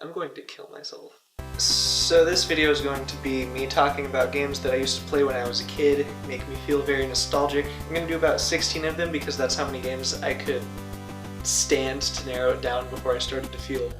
I'm going to kill myself. So this video is going to be me talking about games that I used to play when I was a kid, make me feel very nostalgic. I'm going to do about 16 of them because that's how many games I could stand to narrow it down before I started to feel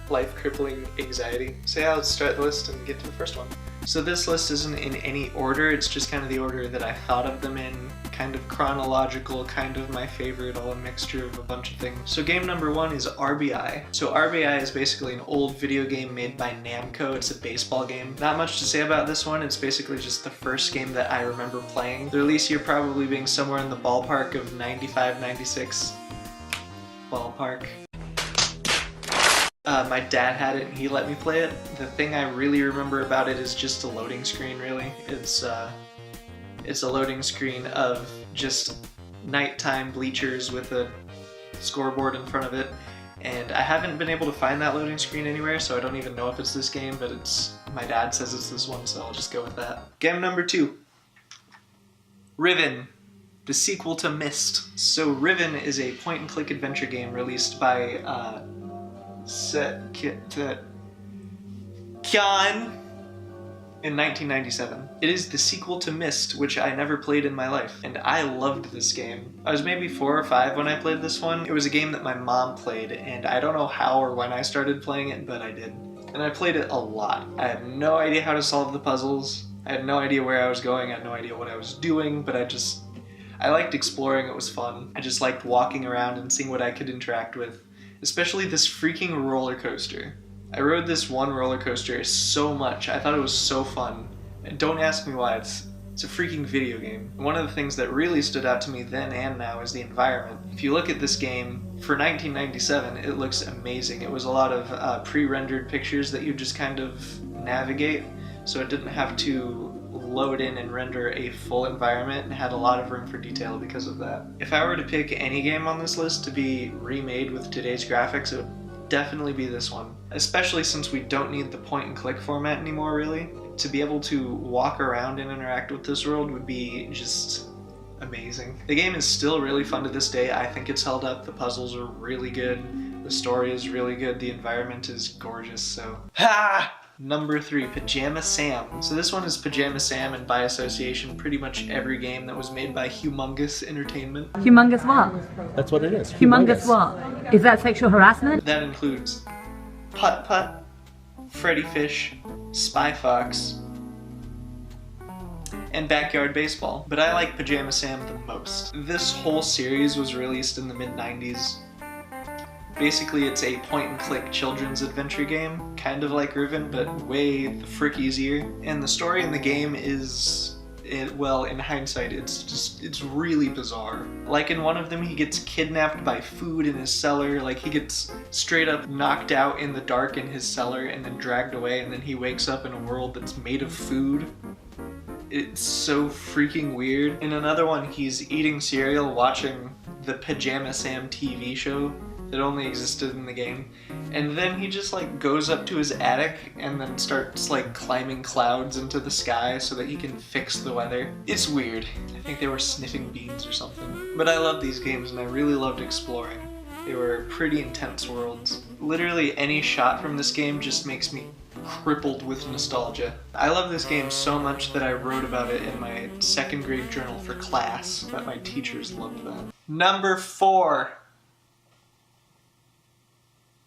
life-crippling anxiety. So yeah, let's start the list and get to the first one. So this list isn't in any order, it's just kind of the order that I thought of them in, kind of chronological, kind of my favorite, all a mixture of a bunch of things. So game number one is RBI. So RBI is basically an old video game made by Namco. It's a baseball game. Not much to say about this one, it's basically just the first game that I remember playing. The release year probably being somewhere in the ballpark of 95, 96. Ballpark. My dad had it and he let me play it. The thing I really remember about it is just a loading screen, really. It's a loading screen of just nighttime bleachers with a scoreboard in front of it. And I haven't been able to find that loading screen anywhere, so I don't even know if it's this game, but my dad says it's this one, so I'll just go with that. Game number two. Riven, the sequel to Myst. So Riven is a point-and-click adventure game released by Kyan in 1997. It is the sequel to Myst, which I never played in my life, and I loved this game. I was maybe 4 or 5 when I played this one. It was a game that my mom played, and I don't know how or when I started playing it, but I did. And I played it a lot. I had no idea how to solve the puzzles. I had no idea where I was going. I had no idea what I was doing, but I liked exploring. It was fun. I just liked walking around and seeing what I could interact with. Especially this freaking roller coaster. I rode this one roller coaster so much. I thought it was so fun. And don't ask me why, it's a freaking video game. And one of the things that really stood out to me then and now is the environment. If you look at this game, for 1997, it looks amazing. It was a lot of pre-rendered pictures that you just kind of navigate, so it didn't have to load in and render a full environment, and had a lot of room for detail because of that. If I were to pick any game on this list to be remade with today's graphics, it would definitely be this one. Especially since we don't need the point and click format anymore, really. To be able to walk around and interact with this world would be just amazing. The game is still really fun to this day. I think it's held up. The puzzles are really good. The story is really good. The environment is gorgeous, so... Ha! Number 3, Pajama Sam. So this one is Pajama Sam, and by association, pretty much every game that was made by Humongous Entertainment. Humongous what? That's what it is. Humongous what? Is that sexual harassment? That includes Putt Putt, Freddy Fish, Spy Fox, and Backyard Baseball. But I like Pajama Sam the most. This whole series was released in the mid-90s. Basically, it's a point-and-click children's adventure game, kind of like Riven, but way the frick easier. And the story in the game is, well, in hindsight, it's really bizarre. Like in one of them, he gets kidnapped by food in his cellar, like he gets straight up knocked out in the dark in his cellar and then dragged away, and then he wakes up in a world that's made of food. It's so freaking weird. In another one, he's eating cereal watching the Pajama Sam TV show that only existed in the game, and then he just like goes up to his attic and then starts like climbing clouds into the sky so that he can fix the weather. It's weird. I think they were sniffing beans or something. But I love these games and I really loved exploring. They were pretty intense worlds. Literally any shot from this game just makes me crippled with nostalgia. I love this game so much that I wrote about it in my 2nd grade journal for class, but my teachers loved that. Number 4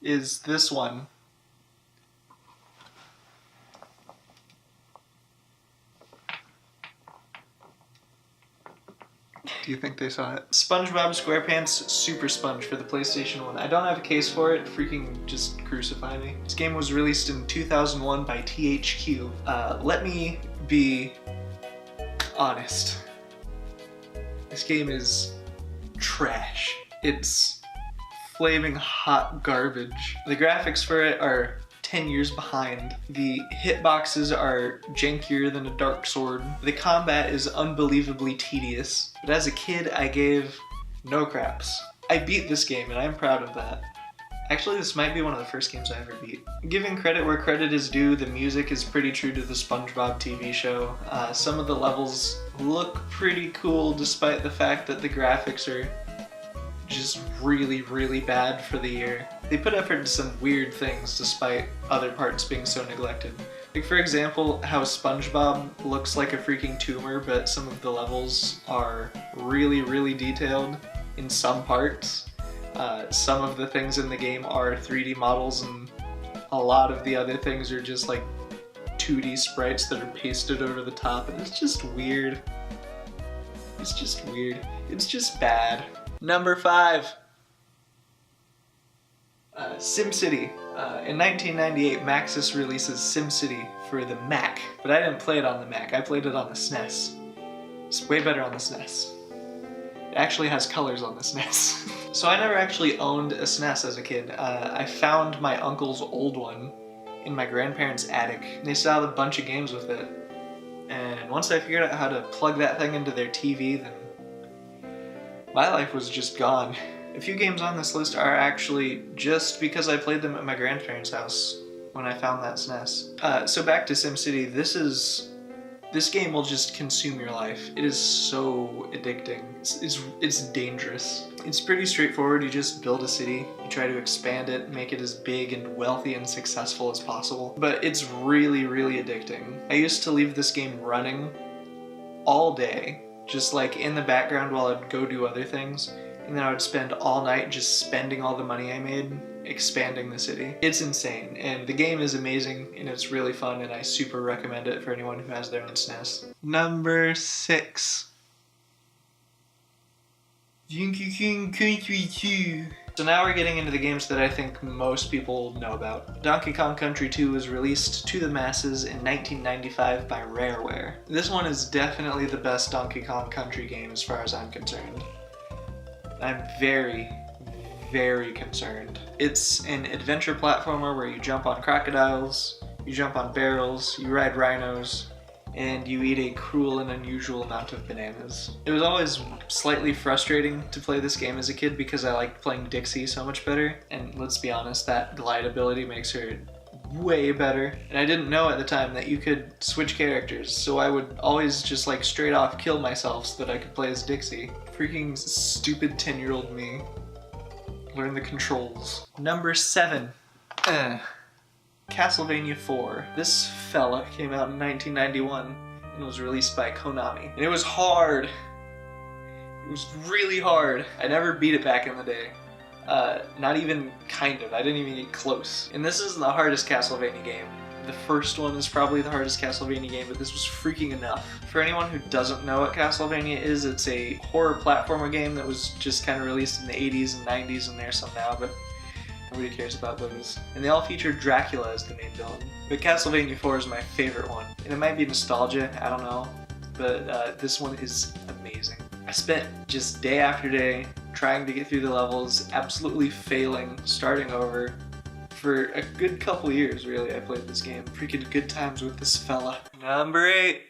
is this one. Do you think they saw it? SpongeBob SquarePants Super Sponge for the PlayStation 1. I don't have a case for it, freaking just crucify me. This game was released in 2001 by THQ. Let me be honest. This game is trash. It's flaming hot garbage. The graphics for it are 10 years behind. The hitboxes are jankier than a Dark Sword. The combat is unbelievably tedious. But as a kid, I gave no craps. I beat this game and I'm proud of that. Actually, this might be one of the first games I ever beat. Giving credit where credit is due, the music is pretty true to the SpongeBob TV show. Some of the levels look pretty cool despite the fact that the graphics are just really, really bad for the year. They put effort into some weird things despite other parts being so neglected. Like, for example, how SpongeBob looks like a freaking tumor, but some of the levels are really, really detailed in some parts. Some of the things in the game are 3D models, and a lot of the other things are just like 2D sprites that are pasted over the top, and it's just weird. It's just weird. It's just bad. Number 5. SimCity. In 1998, Maxis releases SimCity for the Mac, but I didn't play it on the Mac. I played it on the SNES. It's way better on the SNES. It actually has colors on the SNES. So I never actually owned a SNES as a kid. I found my uncle's old one in my grandparents' attic. They still have a bunch of games with it. And once I figured out how to plug that thing into their TV, then my life was just gone. A few games on this list are actually just because I played them at my grandparents' house when I found that SNES. So back to SimCity, this game will just consume your life. It is so addicting. It's dangerous. It's pretty straightforward. You just build a city, you try to expand it, make it as big and wealthy and successful as possible. But it's really, really addicting. I used to leave this game running all day, just like in the background while I'd go do other things. And then I would spend all night just spending all the money I made expanding the city. It's insane, and the game is amazing, and it's really fun, and I super recommend it for anyone who has their own SNES. Number 6. Donkey Kong Country 2. So now we're getting into the games that I think most people know about. Donkey Kong Country 2 was released to the masses in 1995 by Rareware. This one is definitely the best Donkey Kong Country game as far as I'm concerned. I'm very, very concerned. It's an adventure platformer where you jump on crocodiles, you jump on barrels, you ride rhinos, and you eat a cruel and unusual amount of bananas. It was always slightly frustrating to play this game as a kid because I liked playing Dixie so much better, and let's be honest, that glide ability makes her way better. And I didn't know at the time that you could switch characters, so I would always just like straight off kill myself so that I could play as Dixie. Freaking stupid 10-year-old me. Learn the controls. Number 7. Castlevania 4. This fella came out in 1991 and was released by Konami. And it was hard. It was really hard. I never beat it back in the day. Not even kind of. I didn't even get close. And this isn't the hardest Castlevania game. The first one is probably the hardest Castlevania game, but this was freaking enough. For anyone who doesn't know what Castlevania is, it's a horror platformer game that was just kind of released in the 80s and 90s, and there's some now, but nobody cares about those. And they all feature Dracula as the main villain. But Castlevania 4 is my favorite one. And it might be nostalgia, I don't know, but this one is amazing. I spent just day after day trying to get through the levels, absolutely failing, starting over. For a good couple years, really, I played this game. Freaking good times with this fella. Number 8.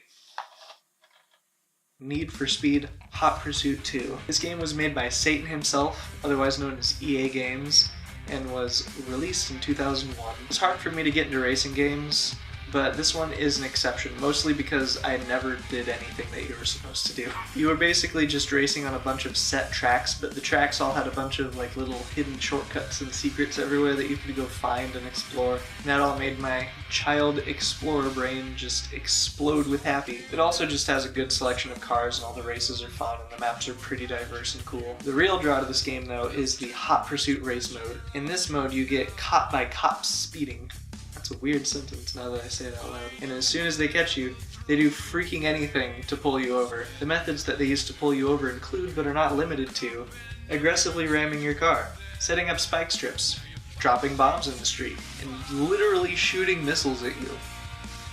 Need for Speed Hot Pursuit 2. This game was made by Satan himself, otherwise known as EA Games, and was released in 2001. It's hard for me to get into racing games, but this one is an exception, mostly because I never did anything that you were supposed to do. You were basically just racing on a bunch of set tracks, but the tracks all had a bunch of like little hidden shortcuts and secrets everywhere that you could go find and explore. And that all made my child explorer brain just explode with happy. It also just has a good selection of cars, and all the races are fun, and the maps are pretty diverse and cool. The real draw to this game though is the Hot Pursuit Race mode. In this mode you get caught by cops speeding. It's a weird sentence now that I say it out loud. And as soon as they catch you, they do freaking anything to pull you over. The methods that they use to pull you over include, but are not limited to, aggressively ramming your car, setting up spike strips, dropping bombs in the street, and literally shooting missiles at you.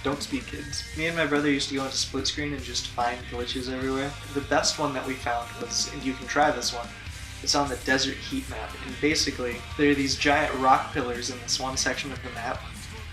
Don't speed, kids. Me and my brother used to go into split screen and just find glitches everywhere. The best one that we found was, and you can try this one, it's on the Desert Heat map, and basically there are these giant rock pillars in this one section of the map.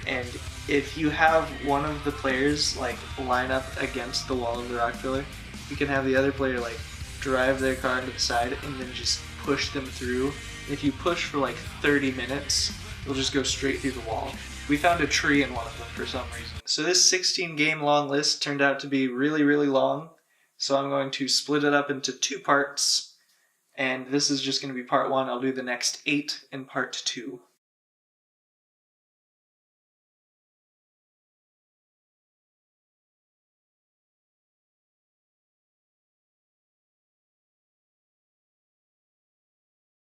And if you have one of the players like line up against the wall of the rock pillar, you can have the other player like drive their car into the side and then just push them through. And if you push for like 30 minutes, it'll just go straight through the wall. We found a tree in one of them for some reason. So this 16 game long list turned out to be really, really long. So I'm going to split it up into 2 parts And this is just going to be part 1. I'll do the next 8 in part 2.